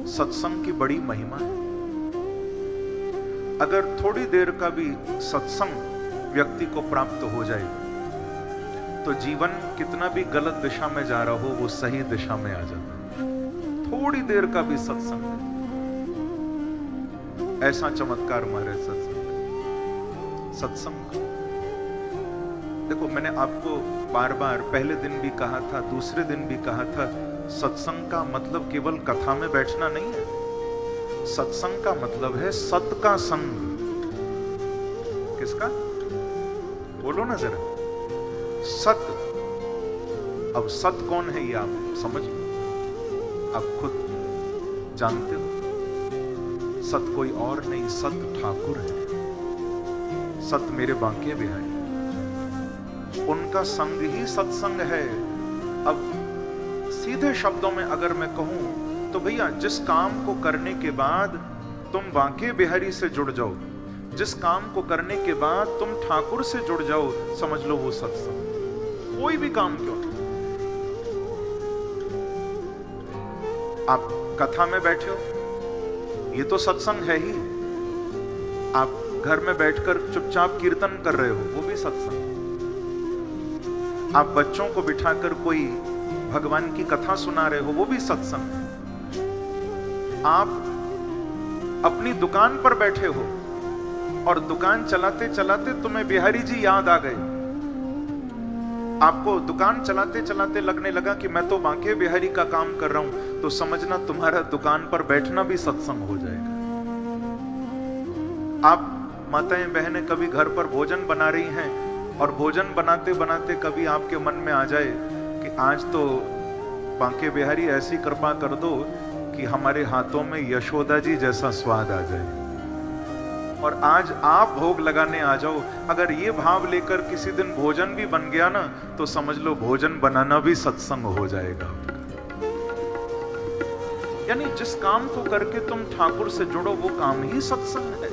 सत्संग की बड़ी महिमा है। अगर थोड़ी देर का भी सत्संग व्यक्ति को प्राप्त हो जाए तो जीवन कितना भी गलत दिशा में जा रहा हो वो सही दिशा में आ जाता है। थोड़ी देर का भी सत्संग, ऐसा चमत्कार मारे सत्संग। देखो, मैंने आपको बार बार पहले दिन भी कहा था, दूसरे दिन भी कहा था, सत्संग का मतलब केवल कथा में बैठना नहीं है। सत्संग का मतलब है सत का संग। किसका? बोलो ना जरा। सत। अब सत कौन है ये आप समझिए, आप खुद जानते हो। सत कोई और नहीं, सत ठाकुर है। सत मेरे बांके बिहारी, उनका संग ही सत्संग है। अब सीधे शब्दों में अगर मैं कहूं तो भैया, जिस काम को करने के बाद तुम बांके बिहारी से जुड़ जाओ, जिस काम को करने के बाद तुम ठाकुर से जुड़ जाओ, समझ लो वो सत्संग। कोई भी काम क्यों नहीं। आप कथा में बैठे हो, ये तो सत्संग है ही। आप घर में बैठकर चुपचाप कीर्तन कर रहे हो, वो भी सत्संग। आप बच्चों को बिठाकर कोई भगवान की कथा सुना रहे हो, वो भी सत्संग। आप अपनी दुकान पर बैठे हो और दुकान चलाते चलाते तुम्हें बिहारी जी याद आ गए। आपको दुकान चलाते चलाते लगने लगा कि मैं तो बांके बिहारी का काम कर रहा हूं, तो समझना तुम्हारा दुकान पर बैठना भी सत्संग हो जाएगा। आप माताएं बहनें कभी घर पर भोजन बना रही हैं और भोजन बनाते बनाते कभी आपके मन में आ जाए कि आज तो बांके बिहारी ऐसी कृपा कर दो कि हमारे हाथों में यशोदा जी जैसा स्वाद आ जाए, और आज आप भोग लगाने आ जाओ। अगर ये भाव लेकर किसी दिन भोजन भी बन गया ना, तो समझ लो भोजन बनाना भी सत्संग हो जाएगा। यानी जिस काम को करके तुम ठाकुर से जुड़ो वो काम ही सत्संग है।